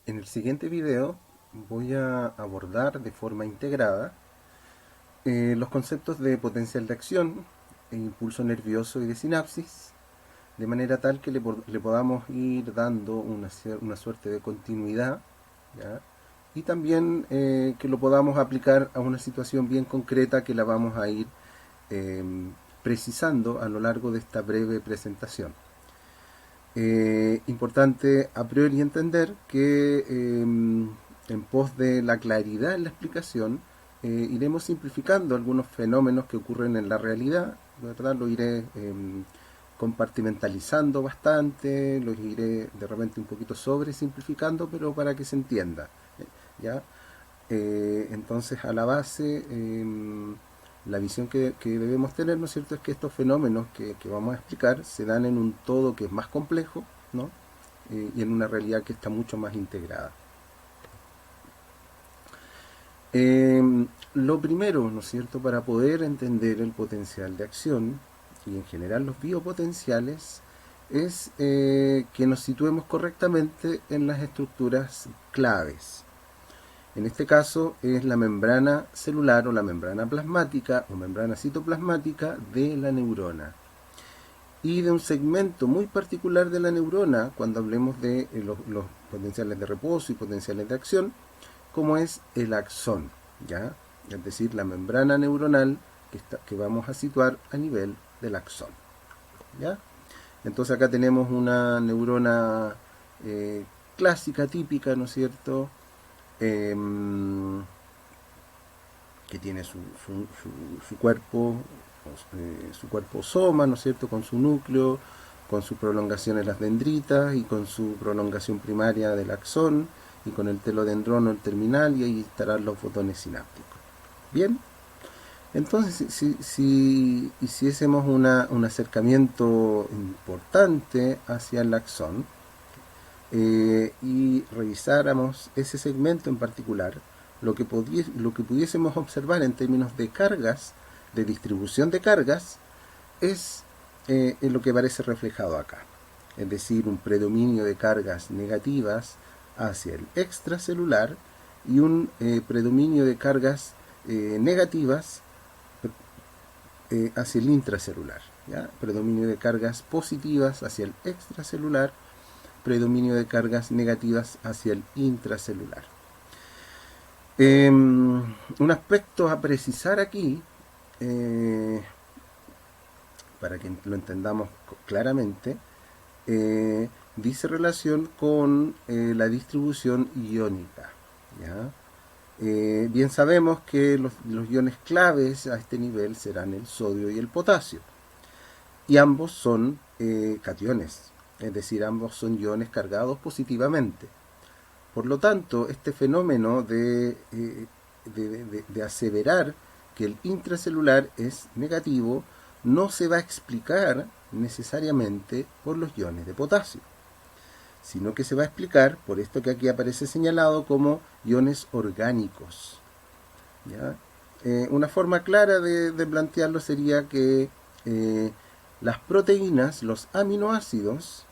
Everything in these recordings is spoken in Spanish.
En el siguiente video voy a abordar de forma integrada los conceptos de potencial de acción, impulso nervioso y de sinapsis, de manera tal que le podamos ir dando una suerte de continuidad, ¿ya? Y también que lo podamos aplicar a una situación bien concreta que la vamos a ir eh, precisando a lo largo de esta breve presentación. Importante a priori entender que en pos de la claridad en la explicación iremos simplificando algunos fenómenos que ocurren en la realidad, ¿verdad? Lo iré compartimentalizando bastante, los iré de repente un poquito sobresimplificando, pero para que se entienda, ¿ya? Entonces, a la base, la visión que debemos tener, ¿no es cierto?, es que estos fenómenos que vamos a explicar se dan en un todo que es más complejo, ¿no? Y en una realidad que está mucho más integrada. Lo primero, ¿no es cierto?, para poder entender el potencial de acción y en general los biopotenciales es que nos situemos correctamente en las estructuras claves. En este caso es la membrana celular o la membrana plasmática o membrana citoplasmática de la neurona. Y de un segmento muy particular de la neurona, cuando hablemos de los potenciales de reposo y potenciales de acción, como es el axón, ¿ya? Es decir, la membrana neuronal que vamos a situar a nivel del axón, ¿ya? Entonces acá tenemos una neurona clásica, típica, ¿no es cierto?, eh, que tiene su cuerpo, su cuerpo soma, ¿no es cierto?, con su núcleo, con su prolongación en las dendritas y con su prolongación primaria del axón y con el telodendrono el terminal, y ahí estarán los botones sinápticos. Bien, entonces si hiciésemos un acercamiento importante hacia el axón y revisáramos ese segmento en particular, lo que pudiésemos observar en términos de cargas, de distribución de cargas, es lo que aparece reflejado acá. Es decir, un predominio de cargas negativas hacia el extracelular y un predominio de cargas negativas hacia el intracelular, ¿ya? Predominio de cargas positivas hacia el extracelular, predominio de cargas negativas hacia el intracelular. Un aspecto a precisar aquí, para que lo entendamos claramente, dice relación con la distribución iónica, ¿ya? Bien sabemos que los iones claves a este nivel serán el sodio y el potasio, y ambos son cationes, es decir, ambos son iones cargados positivamente. Por lo tanto, este fenómeno de aseverar que el intracelular es negativo no se va a explicar necesariamente por los iones de potasio, sino que se va a explicar por esto que aquí aparece señalado como iones orgánicos, ¿ya? Una forma clara de plantearlo sería que las proteínas, los aminoácidos,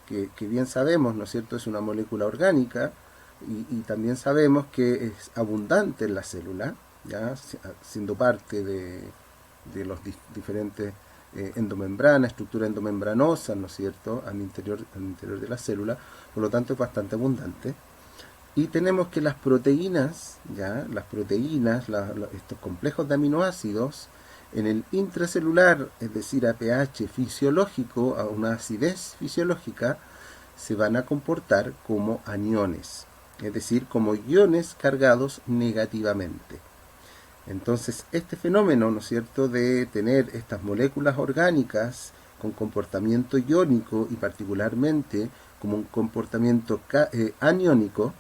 que bien sabemos, ¿no es cierto?, es una molécula orgánica, y también sabemos que es abundante en la célula, ¿ya?, siendo parte de los diferentes endomembranas, estructura endomembranosa, ¿no es cierto?, al interior de la célula, por lo tanto es bastante abundante. Y tenemos que las proteínas, ¿ya?, estos complejos de aminoácidos, en el intracelular, es decir, a pH fisiológico, a una acidez fisiológica, se van a comportar como aniones, es decir, como iones cargados negativamente. Entonces, este fenómeno, ¿no es cierto?, de tener estas moléculas orgánicas con comportamiento iónico y particularmente como un comportamiento aniónico,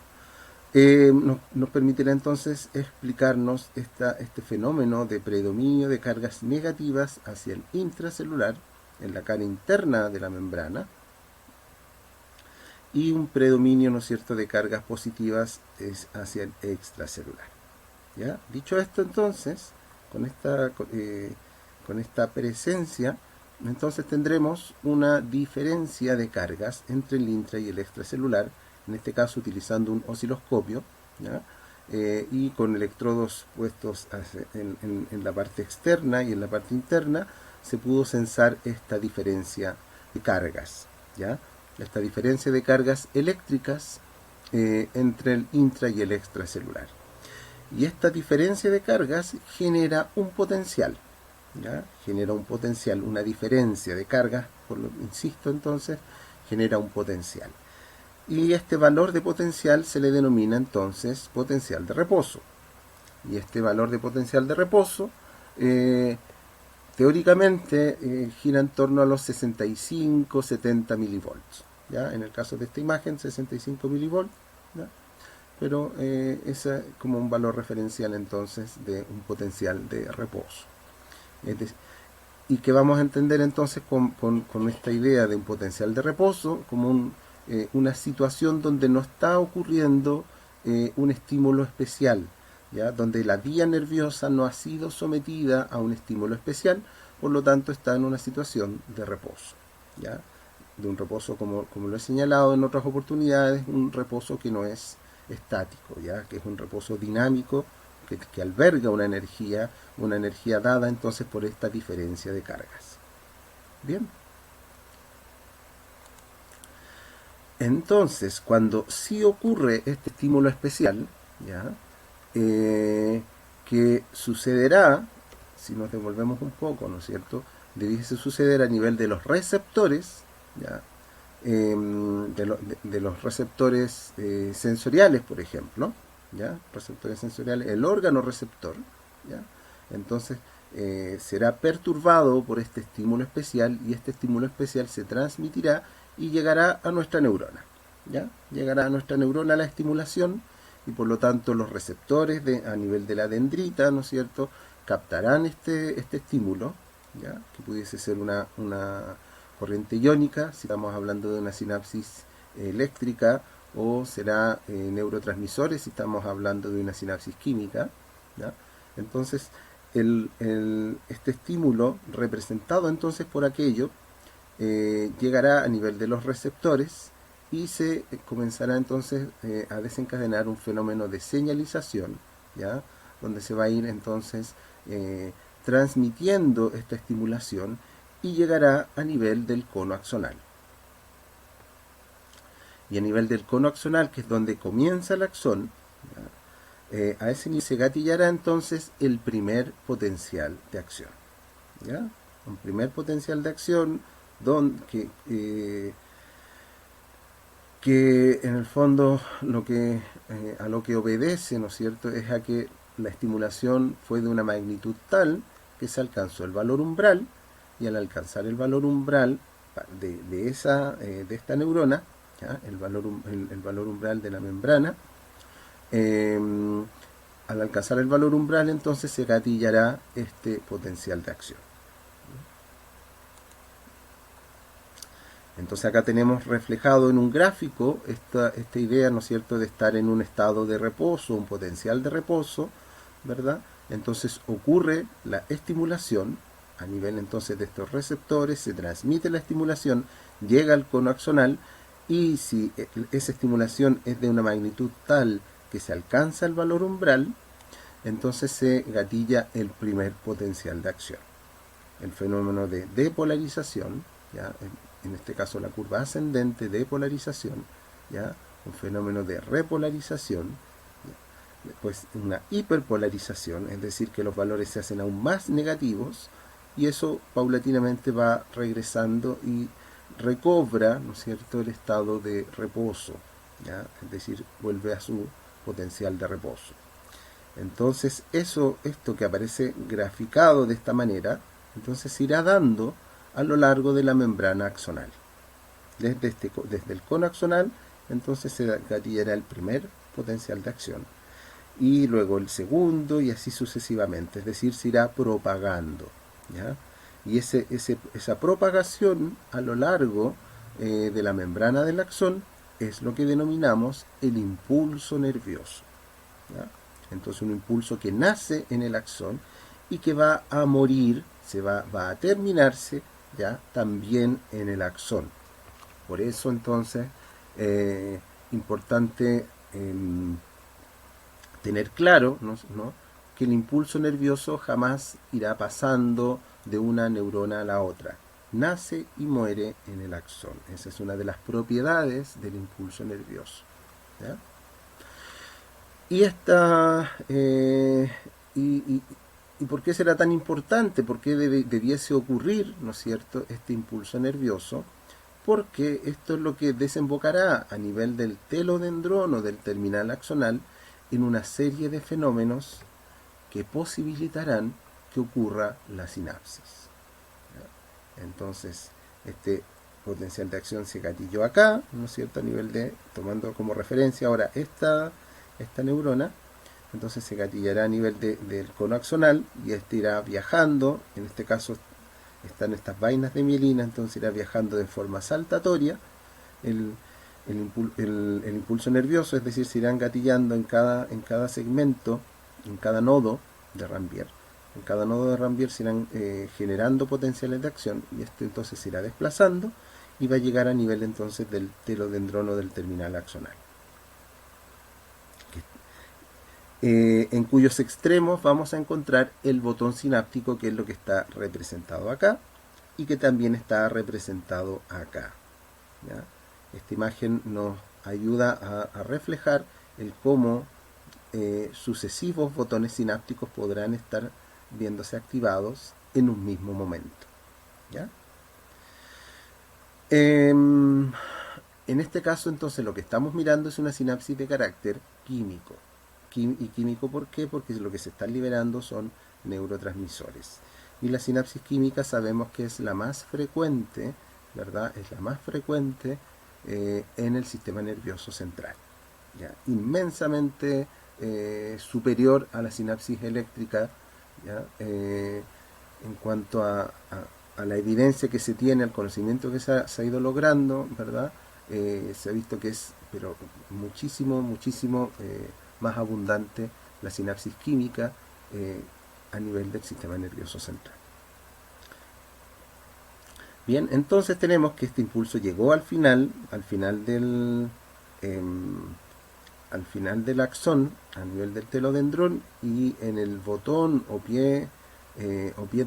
nos permitirá entonces explicarnos este fenómeno de predominio de cargas negativas hacia el intracelular, en la cara interna de la membrana, y un predominio, ¿no es cierto?, de cargas positivas hacia el extracelular. ¿Ya? Dicho esto, entonces, con esta presencia, entonces tendremos una diferencia de cargas entre el intra y el extracelular en este caso utilizando un osciloscopio, ¿ya? Y con electrodos puestos en la parte externa y en la parte interna, se pudo censar esta diferencia de cargas, ¿ya? Esta diferencia de cargas eléctricas entre el intra y el extracelular. Y esta diferencia de cargas genera un potencial, ¿ya? Genera un potencial, una diferencia de cargas, insisto entonces, genera un potencial. Y este valor de potencial se le denomina entonces potencial de reposo. Y este valor de potencial de reposo teóricamente gira en torno a los 65-70 milivolts. ¿Ya? En el caso de esta imagen, 65 milivolts, ¿ya? Pero ese es como un valor referencial entonces de un potencial de reposo. Y que vamos a entender entonces con esta idea de un potencial de reposo como una situación donde no está ocurriendo un estímulo especial, ¿ya? Donde la vía nerviosa no ha sido sometida a un estímulo especial, por lo tanto está en una situación de reposo, ¿ya? De un reposo, como lo he señalado en otras oportunidades, un reposo que no es estático, ¿ya? Que es un reposo dinámico, que alberga una energía dada entonces por esta diferencia de cargas. Bien. Entonces, cuando sí ocurre este estímulo especial, ¿ya? Que sucederá, si nos devolvemos un poco, ¿no es cierto?, debiese suceder a nivel de los receptores, ¿ya? De los receptores sensoriales, por ejemplo, ¿ya? Receptores sensoriales, el órgano receptor, ¿ya? Entonces será perturbado por este estímulo especial, y este estímulo especial se transmitirá y llegará a nuestra neurona, ¿ya? Llegará a nuestra neurona la estimulación, y por lo tanto los receptores a nivel de la dendrita, ¿no es cierto?, captarán este estímulo, ¿ya? Que pudiese ser una corriente iónica, si estamos hablando de una sinapsis eléctrica, o será neurotransmisores si estamos hablando de una sinapsis química, ¿ya? Entonces este estímulo representado entonces por aquello llegará a nivel de los receptores, y se comenzará entonces a desencadenar un fenómeno de señalización, ¿ya? Donde se va a ir entonces transmitiendo esta estimulación, y llegará a nivel del cono axonal. Y a nivel del cono axonal, que es donde comienza el axón, ¿ya? A ese nivel se gatillará entonces el primer potencial de acción, ¿ya? Un primer potencial de acción que en el fondo a lo que obedece, ¿no es cierto?, es a que la estimulación fue de una magnitud tal que se alcanzó el valor umbral, y al alcanzar el valor umbral de esta neurona, ¿ya? El valor umbral de la membrana, al alcanzar el valor umbral entonces se gatillará este potencial de acción. Entonces acá tenemos reflejado en un gráfico esta idea, ¿no es cierto?, de estar en un estado de reposo, un potencial de reposo, ¿verdad? Entonces ocurre la estimulación a nivel entonces de estos receptores, se transmite la estimulación, llega al cono axonal, y si esa estimulación es de una magnitud tal que se alcanza el valor umbral, entonces se gatilla el primer potencial de acción, el fenómeno de depolarización, ¿ya? En este caso la curva ascendente de polarización, ¿ya? Un fenómeno de repolarización, ¿ya? Después una hiperpolarización, es decir, que los valores se hacen aún más negativos, y eso paulatinamente va regresando y recobra, ¿no es cierto?, el estado de reposo, ¿ya? Es decir, vuelve a su potencial de reposo. Entonces esto que aparece graficado de esta manera, entonces se irá dando a lo largo de la membrana axonal. Desde el cono axonal, entonces se gatillará el primer potencial de acción, y luego el segundo, y así sucesivamente, es decir, se irá propagando, ¿ya? Y esa propagación a lo largo de la membrana del axón es lo que denominamos el impulso nervioso, ¿ya? Entonces un impulso que nace en el axón y que va a morir, va a terminarse, ¿ya?, también en el axón. Por eso entonces importante tener claro, ¿no? Que el impulso nervioso jamás irá pasando de una neurona a la otra. Nace y muere en el axón. Esa es una de las propiedades del impulso nervioso. ¿Ya? Y esta... ¿Y por qué será tan importante? ¿Por qué debiese ocurrir, ¿no es cierto?, este impulso nervioso? Porque esto es lo que desembocará a nivel del telodendrono del terminal axonal en una serie de fenómenos que posibilitarán que ocurra la sinapsis. ¿Ya? Entonces, este potencial de acción se gatilló acá, ¿no es cierto?, a nivel de, tomando como referencia ahora esta neurona, entonces se gatillará a nivel del cono axonal y este irá viajando, en este caso están estas vainas de mielina, entonces irá viajando de forma saltatoria el impulso nervioso, es decir, se irán gatillando en cada segmento, en cada nodo de Ranvier. En cada nodo de Ranvier se irán generando potenciales de acción y este entonces se irá desplazando y va a llegar a nivel entonces del telodendrono del terminal axonal. En cuyos extremos vamos a encontrar el botón sináptico, que es lo que está representado acá y que también está representado acá. ¿Ya? Esta imagen nos ayuda a reflejar el cómo sucesivos botones sinápticos podrán estar viéndose activados en un mismo momento. ¿Ya? En este caso, entonces, lo que estamos mirando es una sinapsis de carácter químico. ¿Y químico por qué? Porque lo que se están liberando son neurotransmisores. Y la sinapsis química sabemos que es la más frecuente, ¿verdad? Es la más frecuente en el sistema nervioso central. ¿Ya? Inmensamente superior a la sinapsis eléctrica, ¿ya? En cuanto a la evidencia que se tiene, al conocimiento que se ha ido logrando, ¿verdad? Se ha visto que es pero muchísimo más abundante la sinapsis química a nivel del sistema nervioso central. Bien, entonces tenemos que este impulso llegó al final del axón, a nivel del telodendrón, y en el botón o pie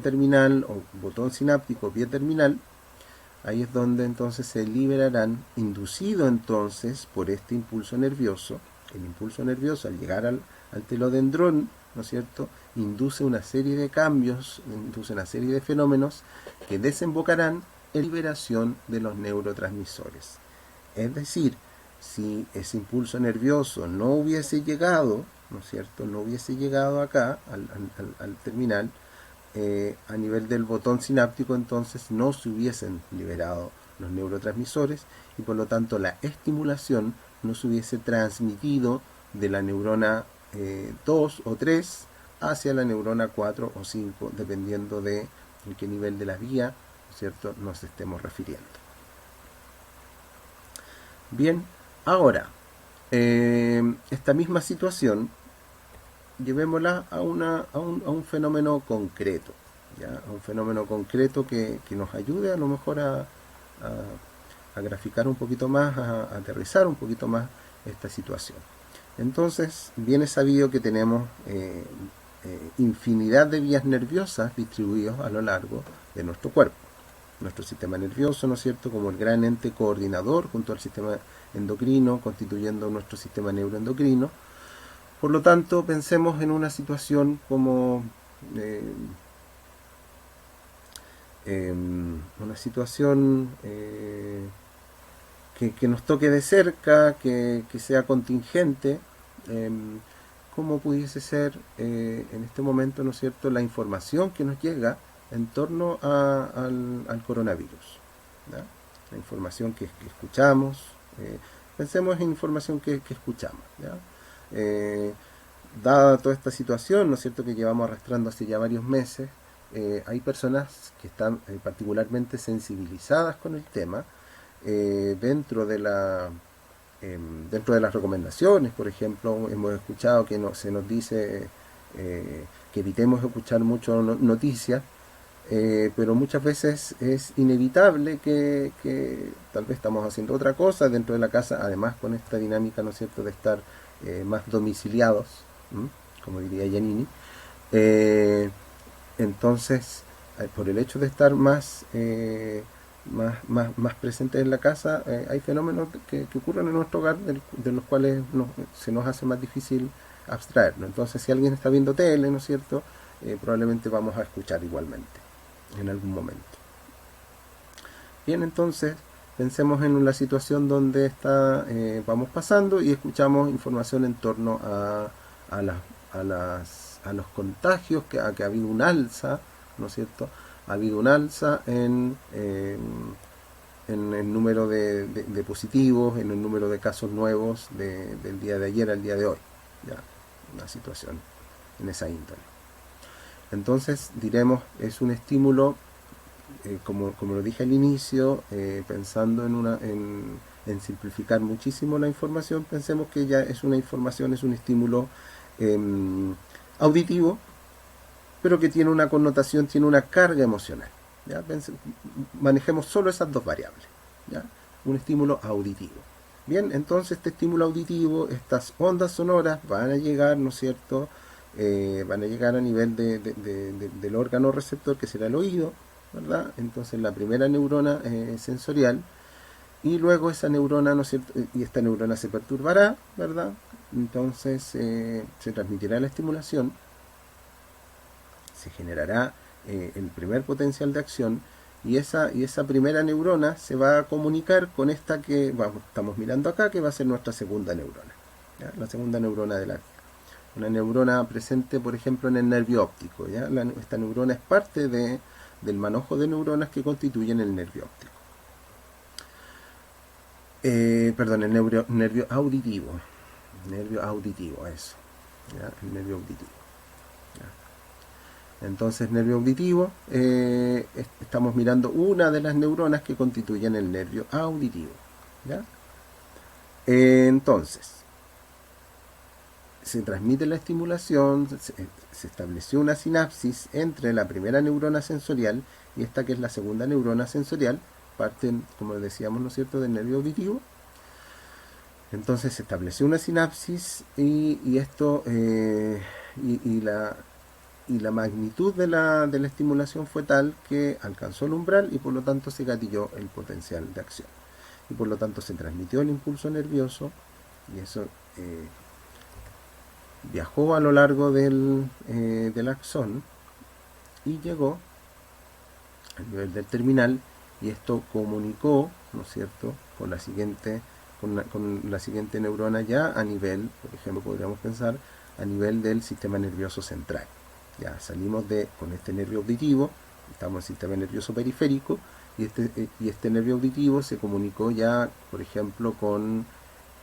terminal, o botón sináptico o pie terminal, ahí es donde entonces se liberarán, inducido entonces por este impulso nervioso. El impulso nervioso, al llegar al telodendrón, ¿no es cierto?, induce una serie de cambios, induce una serie de fenómenos que desembocarán en liberación de los neurotransmisores. Es decir, si ese impulso nervioso no hubiese llegado, ¿no es cierto?, no hubiese llegado acá, al terminal, a nivel del botón sináptico, entonces no se hubiesen liberado los neurotransmisores y por lo tanto la estimulación no se hubiese transmitido de la neurona 2 o 3 hacia la neurona 4 o 5, dependiendo de en qué nivel de la vía, ¿no es cierto?, nos estemos refiriendo. Bien, ahora, esta misma situación llevémosla a un fenómeno concreto, ¿ya? A un fenómeno concreto que nos ayude a lo mejor a graficar un poquito más, a aterrizar un poquito más esta situación. Entonces, bien es sabido que tenemos infinidad de vías nerviosas distribuidas a lo largo de nuestro cuerpo. Nuestro sistema nervioso, ¿no es cierto?, como el gran ente coordinador junto al sistema endocrino, constituyendo nuestro sistema neuroendocrino. Por lo tanto, pensemos en una situación como una situación que nos toque de cerca, que sea contingente, como pudiese ser en este momento, ¿no es cierto?, la información que nos llega en torno al coronavirus, ¿ya? La información que escuchamos, pensemos en información que escuchamos, ¿ya? Dada toda esta situación, ¿no es cierto?, que llevamos arrastrando hace ya varios meses, hay personas que están particularmente sensibilizadas con el tema. Dentro de las recomendaciones, por ejemplo, hemos escuchado que se nos dice que evitemos escuchar mucho noticias, pero muchas veces es inevitable que tal vez estamos haciendo otra cosa dentro de la casa, además con esta dinámica, ¿no es cierto?, de estar más domiciliados, ¿m? Como diría Giannini. Eh, entonces, por el hecho de estar más presentes en la casa, hay fenómenos que ocurren en nuestro hogar de los cuales se nos hace más difícil abstraernos. Entonces, si alguien está viendo tele, ¿no es cierto?, probablemente vamos a escuchar igualmente en algún momento. Bien, entonces pensemos en la situación donde vamos pasando y escuchamos información en torno a, las, a los contagios, que ha habido un alza, ¿no es cierto? Ha habido un alza en el número de positivos, en el número de casos nuevos del día de ayer al día de hoy. Ya, una situación en esa índole. Entonces, diremos, es un estímulo, como lo dije al inicio, pensando en simplificar muchísimo la información, pensemos que ya es una información, es un estímulo auditivo, pero que tiene una connotación, tiene una carga emocional. ¿Ya? Manejemos solo esas dos variables. ¿Ya? Un estímulo auditivo. Bien, entonces este estímulo auditivo, estas ondas sonoras van a llegar, ¿no es cierto?, van a llegar a nivel del órgano receptor, que será el oído, ¿verdad? Entonces la primera neurona sensorial, y luego esa neurona, ¿no es cierto?, y esta neurona se perturbará, ¿verdad? Entonces se transmitirá la estimulación, se generará el primer potencial de acción, y esa primera neurona se va a comunicar con esta que estamos mirando acá, que va a ser nuestra segunda neurona, ¿ya? La segunda neurona de la vida. Una neurona presente, por ejemplo, en el nervio óptico, ¿ya? Esta neurona es parte del manojo de neuronas que constituyen el nervio óptico. Perdón, el nervio auditivo. Nervio auditivo, eso. ¿Ya? El nervio auditivo. ¿Ya? Entonces, nervio auditivo, estamos mirando una de las neuronas que constituyen el nervio auditivo. ¿Ya? Entonces, se transmite la estimulación, se estableció una sinapsis entre la primera neurona sensorial y esta que es la segunda neurona sensorial, parte, como decíamos, ¿no es cierto?, del nervio auditivo. Entonces se estableció una sinapsis y esto y la magnitud de la estimulación fue tal que alcanzó el umbral y por lo tanto se gatilló el potencial de acción. Y por lo tanto se transmitió el impulso nervioso y eso viajó a lo largo del axón y llegó al nivel del terminal, y esto comunicó, ¿no es cierto?, con la siguiente neurona ya a nivel, por ejemplo, podríamos pensar a nivel del sistema nervioso central. Ya salimos con este nervio auditivo, estamos en el sistema nervioso periférico, y este nervio auditivo se comunicó ya, por ejemplo, con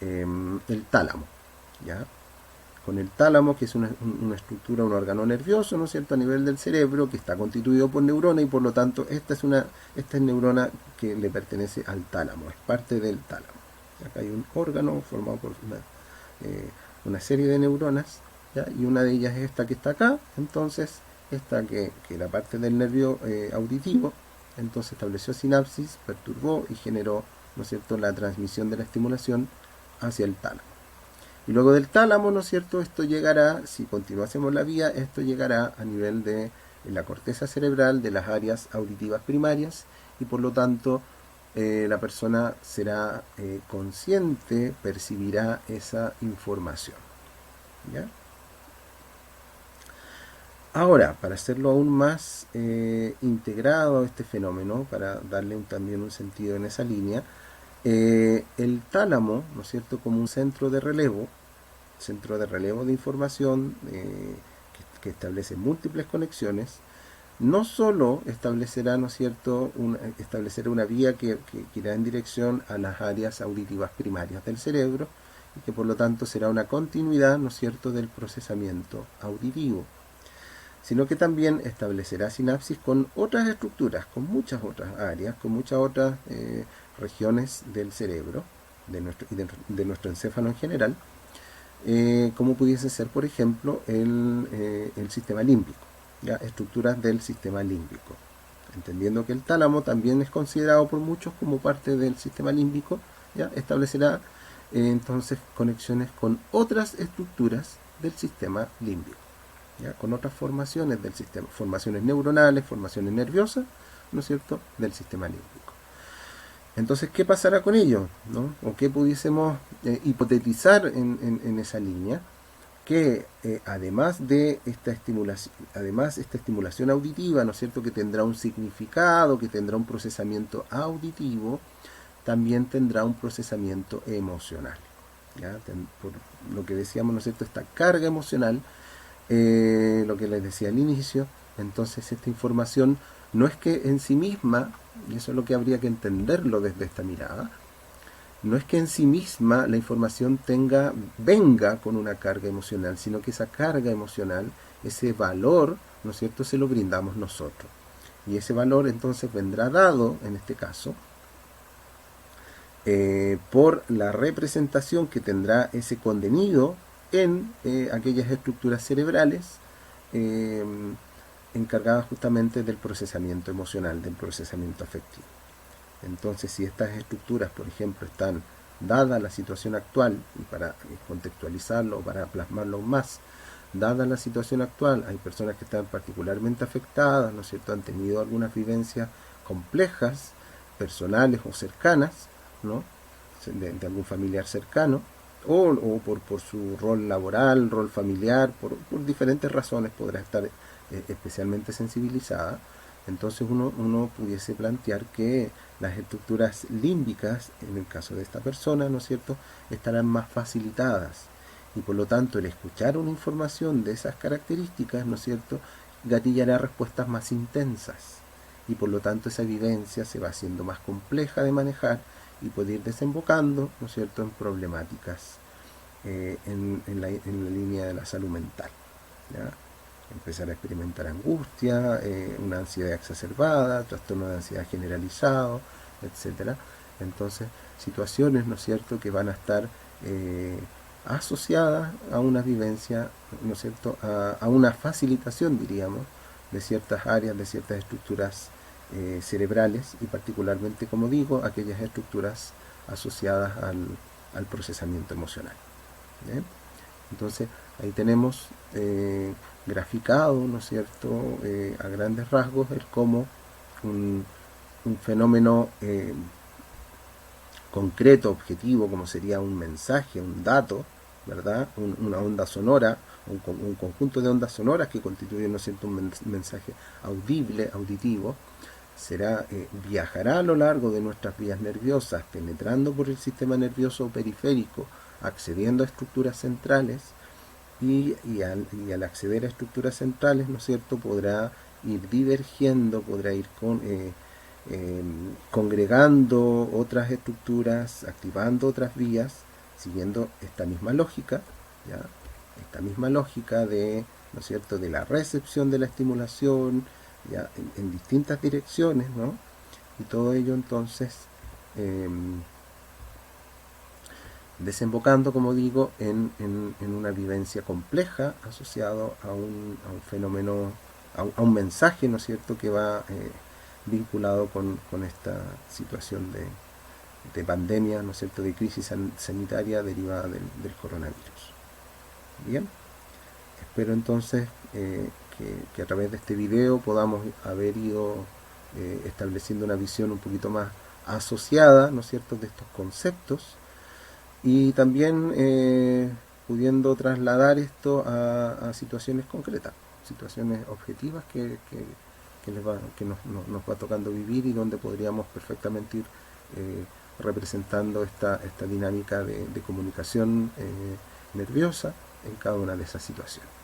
el tálamo, ¿ya? Con el tálamo, que es una estructura, un órgano nervioso, ¿no es cierto?, a nivel del cerebro, que está constituido por neuronas, y por lo tanto esta es neurona que le pertenece al tálamo, es parte del tálamo. Acá hay un órgano formado por una serie de neuronas, ¿ya? Y una de ellas es esta que está acá. Entonces esta que era parte del nervio auditivo, entonces estableció sinapsis, perturbó y generó, ¿no es cierto?, la transmisión de la estimulación hacia el tálamo. Y luego del tálamo, ¿no es cierto?, esto llegará, si continuásemos la vía, esto llegará a nivel de la corteza cerebral, de las áreas auditivas primarias, y por lo tanto la persona será consciente, percibirá esa información. ¿Ya? Ahora, para hacerlo aún más integrado este fenómeno, para darle también un sentido en esa línea, el tálamo, ¿no es cierto?, como un centro de relevo de información que establece múltiples conexiones, no solo establecerá, ¿no es cierto?, establecerá una vía que irá en dirección a las áreas auditivas primarias del cerebro, y que por lo tanto será una continuidad, ¿no es cierto?, del procesamiento auditivo, sino que también establecerá sinapsis con otras estructuras, con muchas otras áreas, con muchas otras regiones del cerebro, de nuestro encéfalo en general, como pudiese ser, por ejemplo, el sistema límbico, ¿ya? Estructuras del sistema límbico. entendiendo que el tálamo también es considerado por muchos como parte del sistema límbico, ¿ya? Establecerá entonces conexiones con otras estructuras del sistema límbico, ¿ya? Con otras formaciones del sistema, formaciones neuronales, formaciones nerviosas, ¿no es cierto?, del sistema límbico. Entonces, ¿qué pasará con ello, ¿no? ¿O qué pudiésemos hipotetizar en esa línea? Que además de esta estimulación auditiva, ¿no es cierto?, que tendrá un significado, que tendrá un procesamiento auditivo, también tendrá un procesamiento emocional, ¿ya? Por lo que decíamos, ¿no es cierto?, esta carga emocional, lo que les decía al inicio. Entonces esta información no es que en sí misma, y eso es lo que habría que entenderlo desde esta mirada, no es que en sí misma la información venga con una carga emocional, sino que esa carga emocional, ese valor, ¿no es cierto?, se lo brindamos nosotros. Y ese valor entonces vendrá dado, en este caso, por la representación que tendrá ese contenido en aquellas estructuras cerebrales encargadas justamente del procesamiento emocional, del procesamiento afectivo. Entonces, si estas estructuras, por ejemplo, están dada la situación actual, y para contextualizarlo, para plasmarlo más, dada la situación actual, hay personas que están particularmente afectadas, ¿no es cierto?, han tenido algunas vivencias complejas, personales o cercanas, ¿no?, de algún familiar cercano, o por su rol laboral, rol familiar, por diferentes razones podrá estar especialmente sensibilizada. Entonces uno pudiese plantear que las estructuras límbicas, en el caso de esta persona, ¿no es cierto?, estarán más facilitadas, y por lo tanto el escuchar una información de esas características, ¿no es cierto?, gatillará respuestas más intensas, y por lo tanto esa vivencia se va haciendo más compleja de manejar y puede ir desembocando, ¿no es cierto?, en problemáticas en la línea de la salud mental, ¿ya? Empezar a experimentar angustia, una ansiedad exacerbada, trastorno de ansiedad generalizado, etcétera. Entonces, situaciones, ¿no es cierto?, que van a estar asociadas a una vivencia, ¿no es cierto?, a una facilitación, diríamos, de ciertas áreas, de ciertas estructuras cerebrales, y particularmente, como digo, aquellas estructuras asociadas al procesamiento emocional. ¿Bien? Entonces, ahí tenemos graficado, ¿no es cierto?, a grandes rasgos, el cómo un fenómeno concreto, objetivo, como sería un mensaje, un dato, ¿verdad?, una onda sonora, un conjunto de ondas sonoras que constituyen, ¿no es cierto?, un mensaje audible, auditivo, viajará a lo largo de nuestras vías nerviosas, penetrando por el sistema nervioso periférico, accediendo a estructuras centrales, y al acceder a estructuras centrales, ¿no es cierto?, podrá ir divergiendo, podrá ir congregando otras estructuras, activando otras vías, siguiendo esta misma lógica, ¿ya? Esta misma lógica de, ¿no es cierto?, de la recepción de la estimulación, ¿ya?, en distintas direcciones, ¿no? Y todo ello entonces desembocando, como digo, en una vivencia compleja asociado a un fenómeno, a un mensaje, ¿no es cierto?, que va vinculado con esta situación de pandemia, ¿no es cierto?, de crisis sanitaria derivada del coronavirus. Bien, espero entonces que a través de este video podamos haber ido estableciendo una visión un poquito más asociada, ¿no es cierto?, de estos conceptos, y también pudiendo trasladar esto a situaciones concretas, situaciones objetivas que nos va tocando vivir, y donde podríamos perfectamente ir representando esta dinámica de comunicación nerviosa en cada una de esas situaciones.